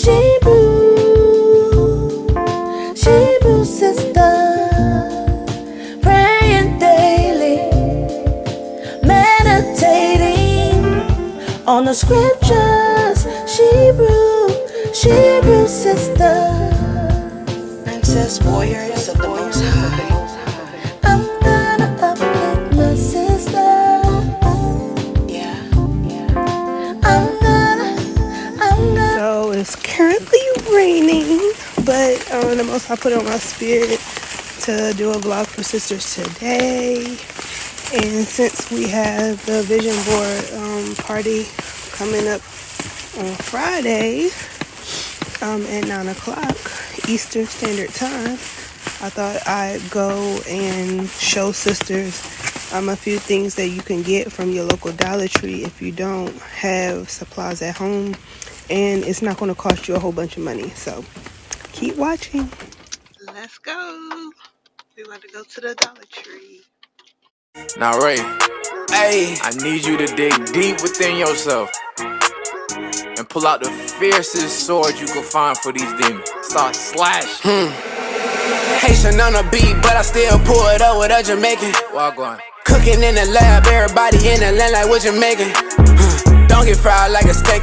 Hebrew sister, praying daily, meditating on the scriptures. Hebrew sister, princess warriors of the Most High. I'm gonna uplift my sister. Yeah. I'm gonna. So it's currently raining, but the Most High put it on my spirit to do a vlog for sisters today. And since we have the vision board party coming up on Friday at 9 o'clock Eastern Standard Time, I thought I'd go and show sisters a few things that you can get from your local Dollar Tree if you don't have supplies at home, and it's not going to cost you a whole bunch of money. So keep watching. Let's go. We want to go to the Dollar Tree. Now, Ray, hey, I need you to dig deep within yourself and pull out the fiercest sword you can find for these demons. Start slashing. Haitian on a beat, but I still pull it up with a Jamaican. Wagwan. Cooking in the lab, everybody in the land like what you making. Don't get fried like a steak.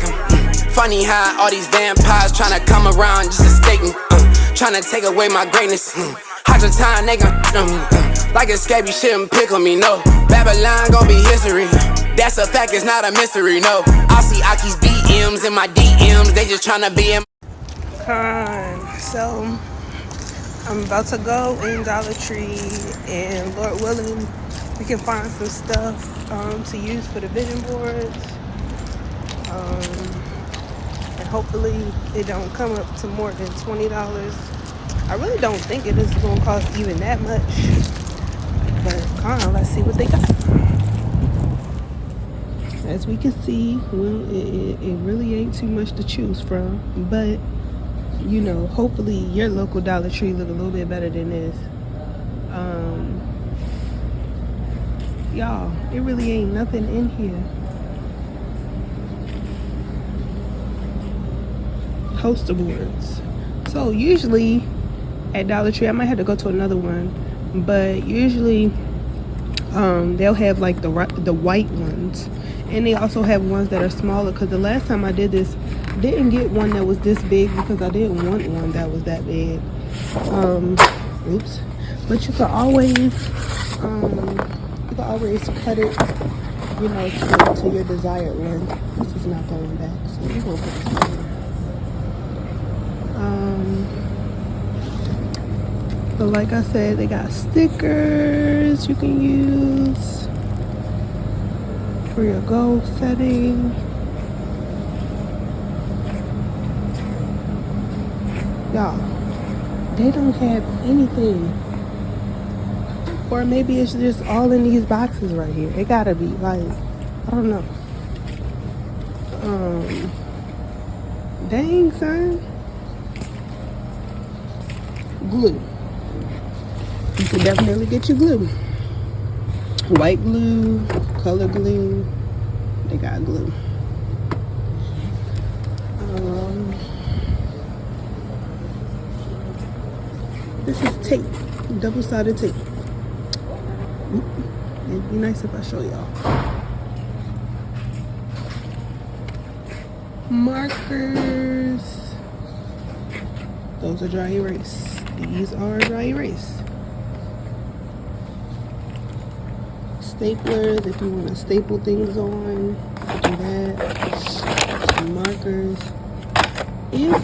Funny how all these vampires tryna come around just escaping. Tryna take away my greatness. Hundred time they gon' like escape, you shouldn't pick on me, no. Babylon gon' be history. That's a fact, it's not a mystery, no. I see Aki's BMs in my DMs, they just tryna be in. So I'm about to go in Dollar Tree, and Lord willing, we can find some stuff to use for the vision boards. And hopefully it don't come up to more than $20. I really don't think it is going to cost even that much. But let's see what they got. As we can see, well, it really ain't too much to choose from. But, you know, hopefully your local Dollar Tree look a little bit better than this. Y'all, it really ain't nothing in here. Poster boards. So usually at Dollar Tree, I might have to go to another one, but usually they'll have like the white ones, and they also have ones that are smaller, because the last time I did this, didn't get one that was this big because I didn't want one that was that big. Oops. But you can always cut it, you know, to your desired length. This is not going back, so we're gonna put this in. So like I said, they got stickers you can use for your goal setting. Y'all, they don't have anything. Or maybe it's just all in these boxes right here. It gotta be, like, I don't know. Dang, son. Glue. You can definitely get your glue. White glue, color glue. They got glue. This is tape, double-sided tape. It'd be nice if I show y'all. Markers. Those are dry erase. These are dry erase. Staplers, if you want to staple things on, do that. Some markers. If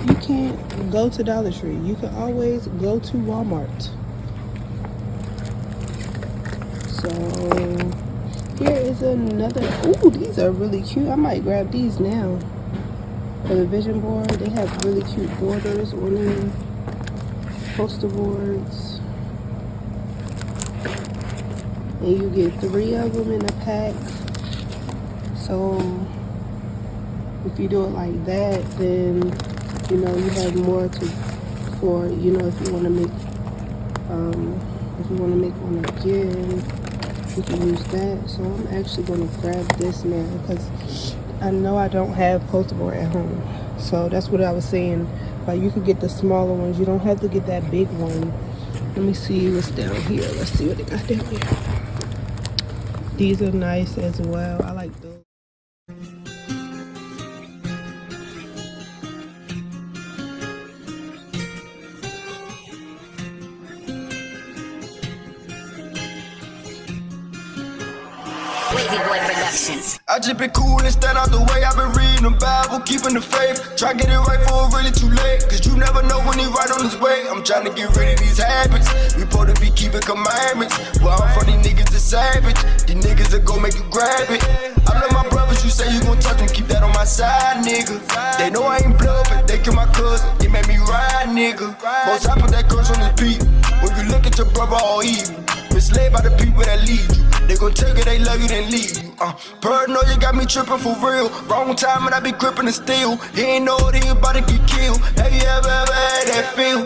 you can't go to Dollar Tree, you can always go to Walmart. So here is another. Ooh, these are really cute. I might grab these now. For the vision board, they have really cute borders on them. Poster boards. And you get 3 of them in a pack. So if you do it like that, then you know you have more for, you know, if you want to make one again, you can use that. So I'm actually going to grab this now because I know I don't have poster board at home. So that's what I was saying. Like, you could get the smaller ones. You don't have to get that big one. Let me see what's down here. Let's see what they got down here. These are nice as well. I like those. I just been cool and stand out the way. I've been reading the Bible, keeping the faith. Try get it right for really too late. Cause you never know when he right on his way. I'm trying to get rid of these habits. We supposed to be keeping commandments. Well, I'm from these niggas is savage. These niggas that go make you grab it. I love my brothers, you say you gon' touch them. Keep that on my side, nigga. They know I ain't bluff, but they kill my cousin. It made me ride, nigga. Most I put that curse on his beat. When you look at your brother all evil, misled by the people that lead you. They gon' take it, they love you, then leave you. Paranoia, you got me tripping for real. Wrong time and I be gripping the steel. He ain't know that he about to get killed. Have you ever had that feel?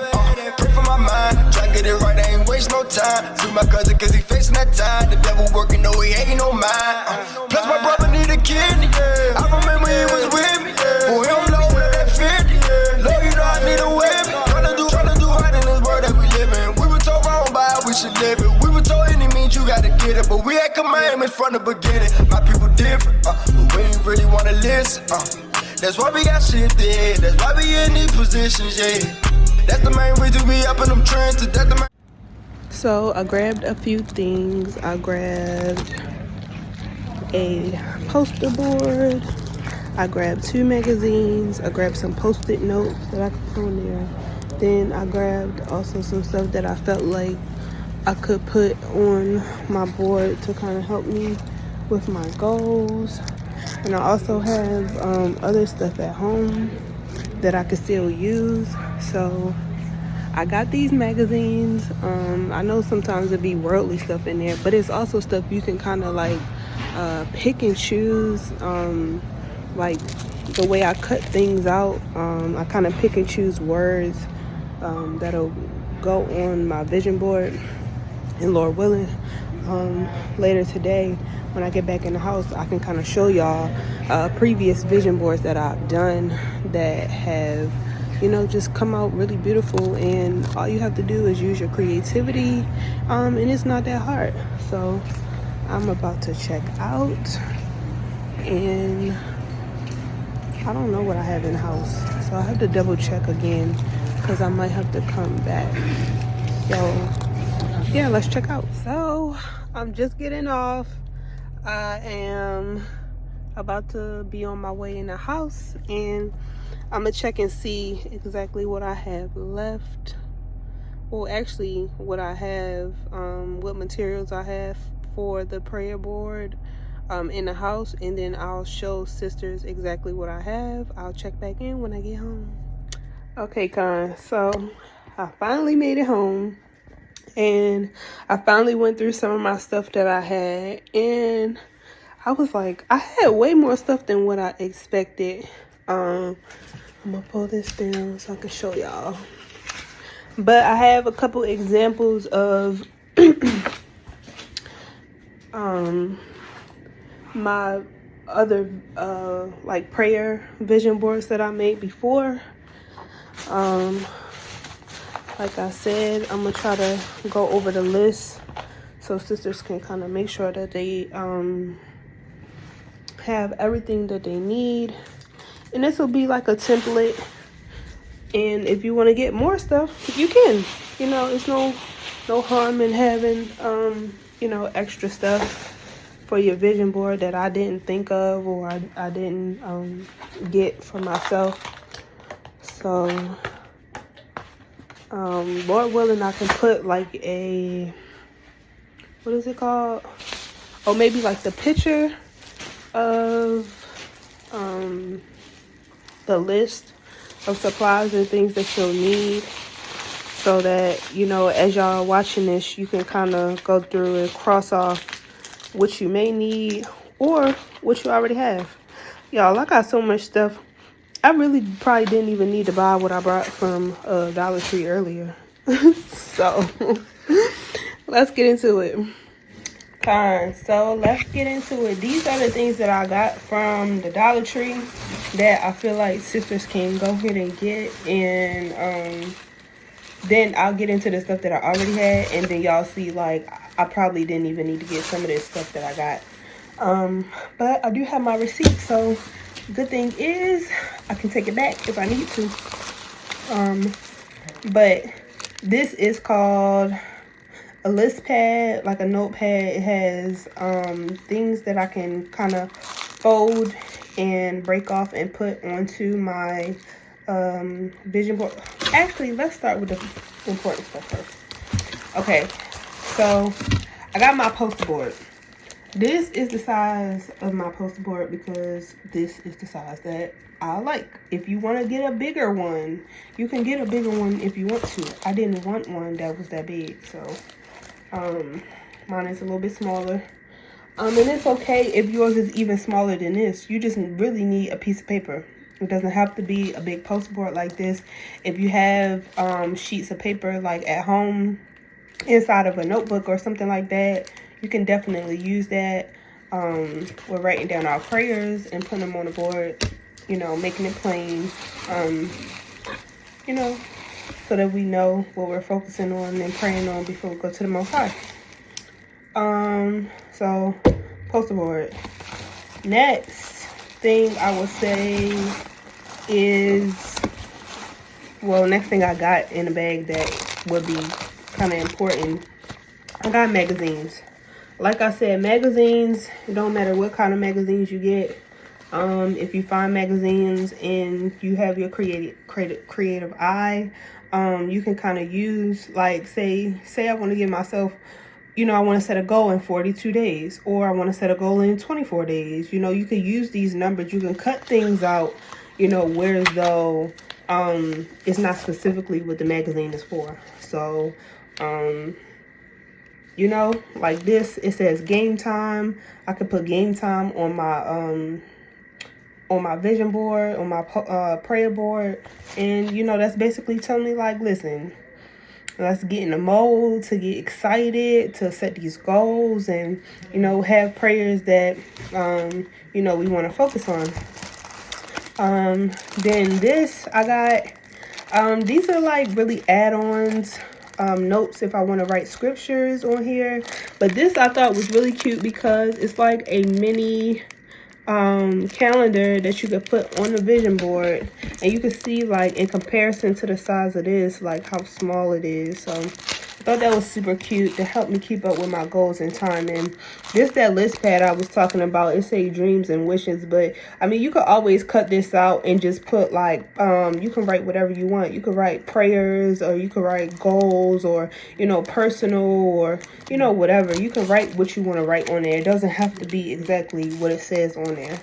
Pray for my mind, try to get it right, I ain't waste no time. Free my cousin cause he facing that time. The devil working, no he ain't no mind. Plus my brother need a kidney. I remember he was with me. For him low with that 50. Lord, you know I need a weapon. Tryna do right in this world that we live in. We were told wrong by how we should live it. We were told any means you gotta get it. But we had commandments from the beginning. My people different, but we ain't really wanna listen. That's why we got shifted. That's why we in these positions, yeah. That's the main reason we up in them trends. That's the main. So I grabbed a few things. I grabbed a poster board. I grabbed 2 magazines. I grabbed some post-it notes that I could put on there. Then I grabbed also some stuff that I felt like I could put on my board to kind of help me with my goals. And I also have other stuff at home that I could still use. So I got these magazines. I know sometimes it'd be worldly stuff in there, but it's also stuff you can kind of like pick and choose. Like the way I cut things out, I kind of pick and choose words that'll go on my vision board. And Lord willing, later today when I get back in the house, I can kind of show y'all previous vision boards that I've done that have, you know, just come out really beautiful. And all you have to do is use your creativity, and it's not that hard. So I'm about to check out, and I don't know what I have in the house, so I have to double check again because I might have to come back. So yeah, let's check out. So I'm just getting off. I am about to be on my way in the house, and I'm gonna check and see exactly what I have left. Well, actually what I have, what materials I have for the prayer board in the house, and then I'll show sisters exactly what I have. I'll check back in when I get home. Okay, Con, so I finally made it home. And I finally went through some of my stuff that I had, and I was like, I had way more stuff than what I expected. I'm gonna pull this down so I can show y'all. But I have a couple examples of my other like prayer vision boards that I made before. Like I said, I'm gonna try to go over the list so sisters can kind of make sure that they have everything that they need. And this will be like a template. And if you want to get more stuff, you can. You know, it's no harm in having you know, extra stuff for your vision board that I didn't think of, or I didn't get for myself. So Lord willing, I can put like a, what is it called? Or maybe like the picture of the list of supplies and things that you'll need, so that, you know, as y'all are watching this, you can kind of go through and cross off what you may need or what you already have. Y'all, I got so much stuff. I really probably didn't even need to buy what I brought from Dollar Tree earlier. So let's get into it. So let's get into it. These are the things that I got from the Dollar Tree that I feel like sisters can go ahead and get, and then I'll get into the stuff that I already had, and then y'all see like I probably didn't even need to get some of this stuff that I got. But I do have my receipt, so good thing is I can take it back if I need to. But this is called a list pad, like a notepad. It has things that I can kind of fold and break off and put onto my vision board. Actually, let's start with the important stuff first. Okay, so I got my poster board. This is the size of my poster board because this is the size that I like. If you want to get a bigger one, you can get a bigger one if you want to. I didn't want one that was that big, so mine is a little bit smaller. And it's okay if yours is even smaller than this. You just really need a piece of paper. It doesn't have to be a big poster board like this. If you have sheets of paper like at home inside of a notebook or something like that, you can definitely use that. We're writing down our prayers and putting them on the board, you know, making it plain, you know, so that we know what we're focusing on and praying on before we go to the Most High. So poster board. Next thing I would say is, well, next thing I got in the bag that would be kind of important, I got magazines. Like I said, magazines, it don't matter what kind of magazines you get. If you find magazines and you have your creative eye, you can kind of use, like, say I want to give myself, you know, I want to set a goal in 42 days, or I want to set a goal in 24 days. You know, you can use these numbers. You can cut things out, you know, whereas though it's not specifically what the magazine is for. So, you know, like this, it says game time. I could put game time on my vision board, on my prayer board, and you know, that's basically telling me like, listen, let's get in the mode to get excited, to set these goals, and you know, have prayers that you know, we want to focus on. Then this I got, these are like really add-ons, notes if I want to write scriptures on here. But this I thought was really cute because it's like a mini calendar that you could put on the vision board, and you can see like in comparison to the size of this, like how small it is. So I thought that was super cute to help me keep up with my goals and time. And this, that list pad I was talking about, it say dreams and wishes, but I mean, you could always cut this out and just put like, you can write whatever you want. You could write prayers, or you could write goals, or, you know, personal, or, you know, whatever. You can write what you want to write on there. It doesn't have to be exactly what it says on there.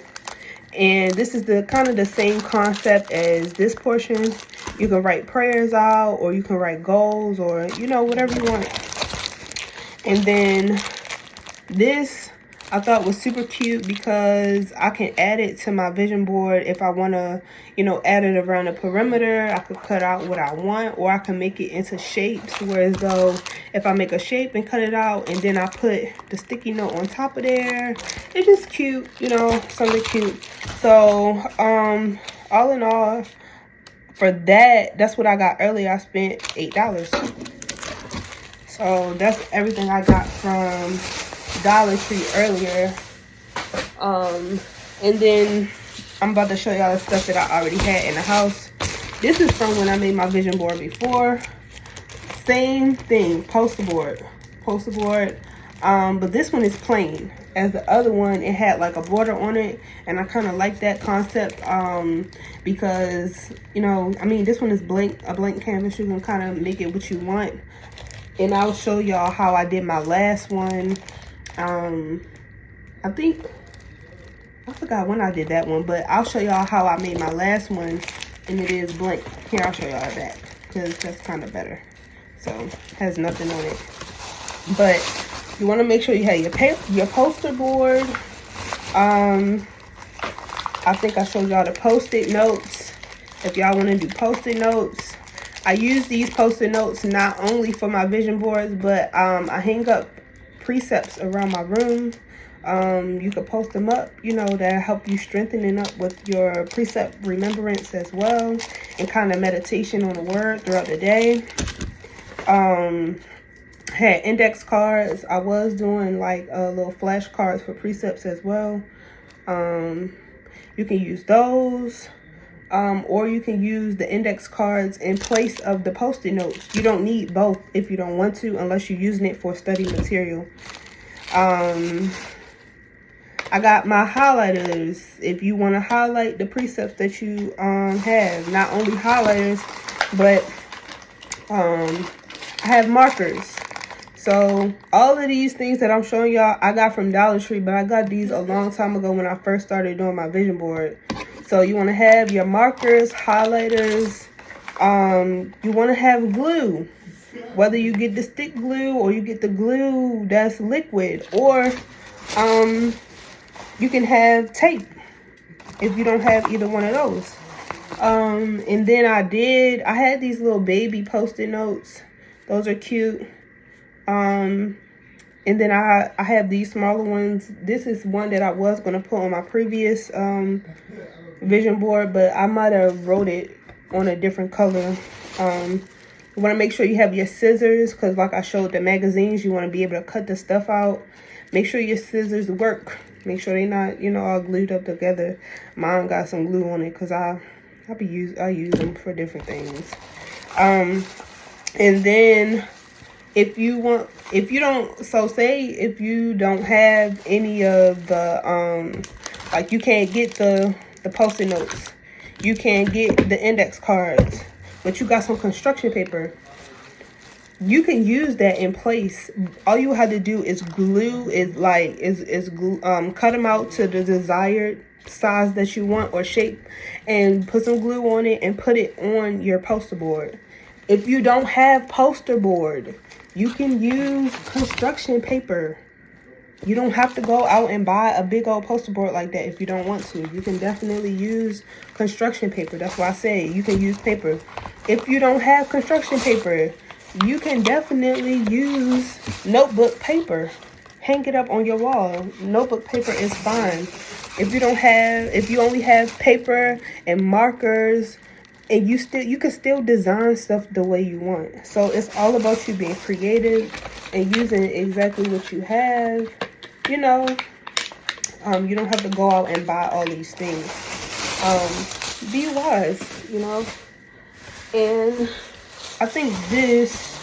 And this is the kind of the same concept as this portion. You can write prayers out, or you can write goals, or, you know, whatever you want. And then this I thought was super cute because I can add it to my vision board if I want to, you know, add it around the perimeter. I could cut out what I want, or I can make it into shapes, whereas though if I make a shape and cut it out and then I put the sticky note on top of there, it's just cute, you know, something cute. So all in all, for that's what I got earlier. I spent $8. So that's everything I got from Dollar Tree earlier. And then I'm about to show y'all the stuff that I already had in the house. This is from when I made my vision board before. Same thing, poster board. But this one is plain. As the other one, it had like a border on it, and I kind of like that concept because, you know, I mean, this one is a blank canvas. You can kind of make it what you want. And I'll show y'all how I did my last one. I think I forgot when I did that one, but I'll show y'all how I made my last one, and it is blank. Here, I'll show y'all that because that's kind of better. So it has nothing on it. But you want to make sure you have your poster board. I think I showed y'all the post-it notes. If y'all want to do post-it notes, I use these post-it notes not only for my vision boards, but I hang up precepts around my room. You could post them up, you know, that help you strengthening up with your precept remembrance as well, and kind of meditation on the word throughout the day. Had index cards. I was doing like little flashcards for precepts as well. You can use those, or you can use the index cards in place of the post-it notes. You don't need both if you don't want to, unless you're using it for study material. I got my highlighters if you want to highlight the precepts that you have. Not only highlighters, but I have markers. So all of these things that I'm showing y'all, I got from Dollar Tree, but I got these a long time ago when I first started doing my vision board. So you want to have your markers, highlighters. You want to have glue, whether you get the stick glue or you get the glue that's liquid, or you can have tape if you don't have either one of those. And then I had these little baby post-it notes. Those are cute. And then I have these smaller ones. This is one that I was going to put on my previous vision board, but I might have wrote it on a different color. You want to make sure you have your scissors, because like I showed the magazines, you want to be able to cut the stuff out. Make sure your scissors work. Make sure they're not, you know, all glued up together. Mine got some glue on it because I use them for different things. And then if you don't have any of the like, you can't get the post-it notes, you can't get the index cards, but you got some construction paper, you can use that in place. All you have to do is glue, cut them out to the desired size that you want or shape, and put some glue on it and put it on your poster board. If you don't have poster board, you can use construction paper. You don't have to go out and buy a big old poster board like that if you don't want to. You can definitely use construction paper. That's why I say you can use paper. If you don't have construction paper, you can definitely use notebook paper. Hang it up on your wall. Notebook paper is fine. If you only have paper and markers, and you can still design stuff the way you want. So it's all about you being creative and using exactly what you have. You know, you don't have to go out and buy all these things. Be wise, you know. And I think this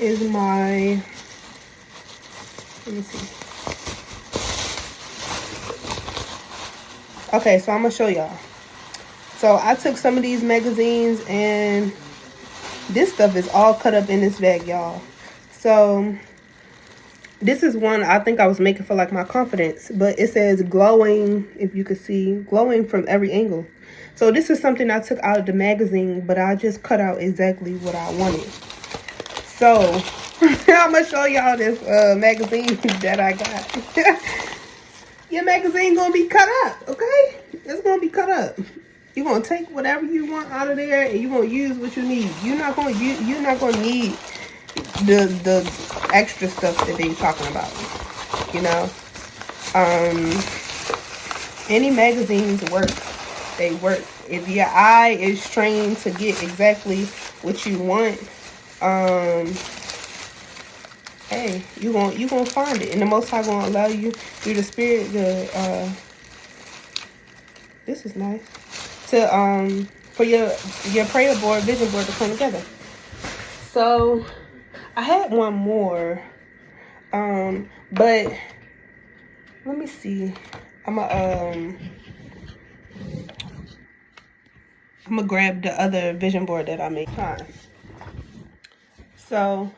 is my, let me see. Okay, so I'm gonna show y'all. So I took some of these magazines, and this stuff is all cut up in this bag, y'all. So this is one I think I was making for like my confidence, but it says glowing, if you could see, glowing from every angle. So this is something I took out of the magazine, but I just cut out exactly what I wanted. So I'm gonna show y'all this magazine that I got. Your magazine gonna be cut up, okay? It's gonna be cut up. You're gonna take whatever you want out of there, and you're gonna use what you need. You're not gonna need the extra stuff that they're talking about. You know, any magazines work. They work. If your eye is trained to get exactly what you want, hey, you gonna find it, and the Most High gonna allow you through the Spirit to. This is nice. To for your prayer board, vision board to come together. So I had one more, but let me see. I'm gonna grab the other vision board that I made. So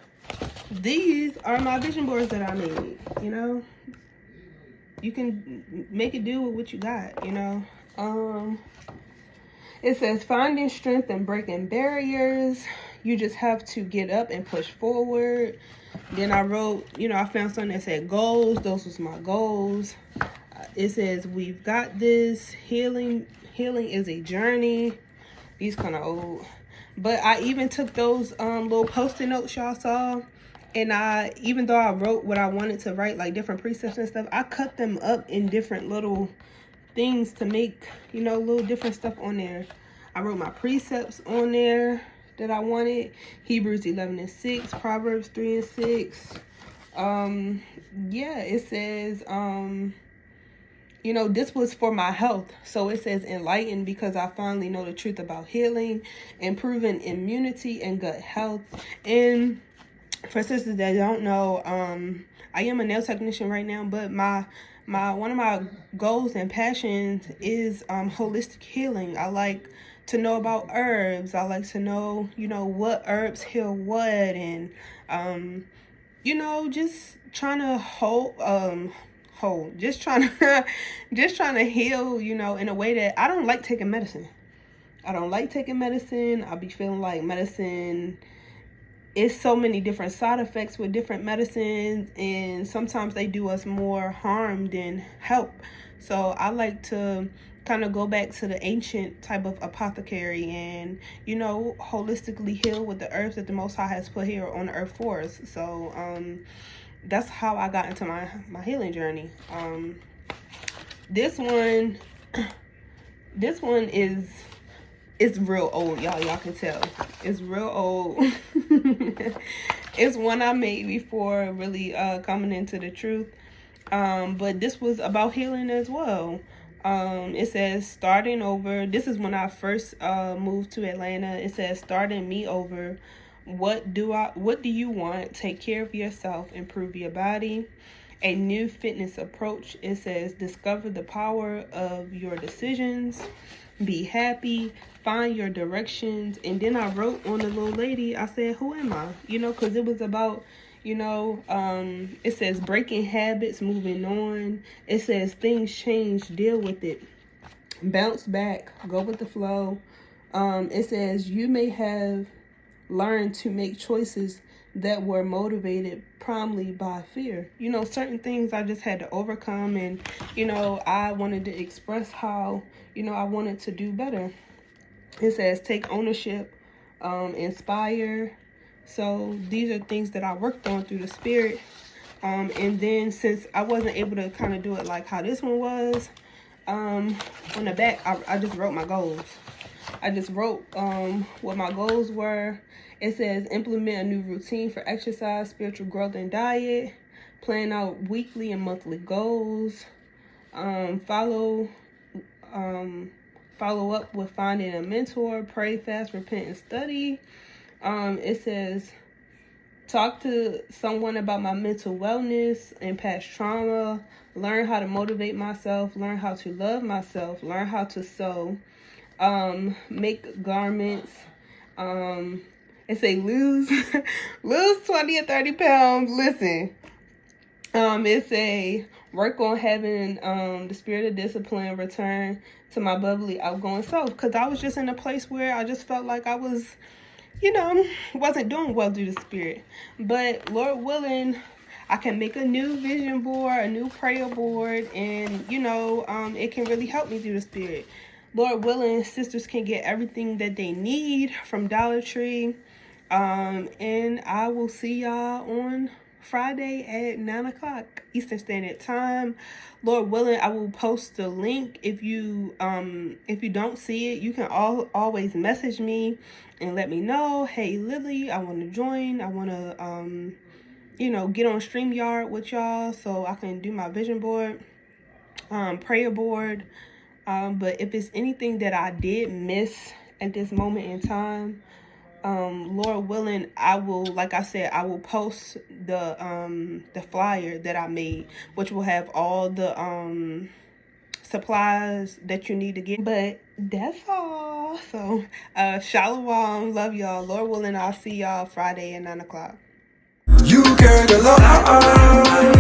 these are my vision boards that I made. You know, you can make it do with what you got. You know, it says finding strength and breaking barriers. You just have to get up and push forward. Then I wrote, you know, I found something that said goals. Those was my goals. It says we've got this. Healing is a journey. These kind of old, but I even took those little post-it notes y'all saw. And even though I wrote what I wanted to write, like different precepts and stuff, I cut them up in different little things to make, you know, little different stuff on there. I wrote my precepts on there that I wanted. Hebrews 11:6, Proverbs 3:6. Yeah, it says, you know, this was for my health. So it says enlightened because I finally know the truth about healing, improving immunity and gut health. And for sisters that don't know, I am a nail technician right now, but one of my goals and passions is holistic healing. I like to know about herbs. I like to know, you know, what herbs heal what, and you know, just trying to just trying to heal, you know, in a way that I don't like taking medicine. I don't like taking medicine. I'll be feeling like medicine, it's so many different side effects with different medicines, and sometimes they do us more harm than help. So I like to kind of go back to the ancient type of apothecary and, you know, holistically heal with the herbs that the Most High has put here on the earth for us. So that's how I got into my healing journey. This one is real old, y'all can tell. It's real old. It's one I made before really coming into the truth. But this was about healing as well. It says starting over. This is when I first moved to Atlanta. It says starting me over. What do you want? Take care of yourself, improve your body. A new fitness approach. It says discover the power of your decisions. Be happy, find your directions. And then I wrote on the little lady, I said, who am I? You know, because it was about, you know, it says breaking habits, moving on. It says things change, deal with it. Bounce back, go with the flow. It says you may have learned to make choices that were motivated primarily by fear. You know, certain things I just had to overcome, and, you know, I wanted to express how, you know, I wanted to do better. It says take ownership, inspire. So these are things that I worked on through the spirit. And then since I wasn't able to kind of do it like how this one was, on the back, I just wrote my goals. I just wrote what my goals were. It says implement a new routine for exercise, spiritual growth, and diet. Plan out weekly and monthly goals. Follow up with finding a mentor. Pray, fast, repent, and study. It says talk to someone about my mental wellness and past trauma. Learn how to motivate myself. Learn how to love myself. Learn how to sew. Make garments. It say lose 20 or 30 pounds. Listen, it say work on having the spirit of discipline, return to my bubbly, outgoing self. Because I was just in a place where I just felt like I was, you know, wasn't doing well through the spirit. But Lord willing, I can make a new vision board, a new prayer board, and, you know, it can really help me through the spirit. Lord willing, sisters can get everything that they need from Dollar Tree. And I will see y'all on Friday at 9 o'clock Eastern Standard Time. Lord willing, I will post the link. If you don't see it, you can always message me and let me know. Hey Lily, I want to join. I want to you know, get on StreamYard with y'all so I can do my vision board, prayer board. But if it's anything that I did miss at this moment in time, Lord willing, I will, like I said, I will post the flyer that I made, which will have all the supplies that you need to get. But that's all. So shalom, love y'all. Lord willing, I'll see y'all Friday at 9 o'clock. You carry the love.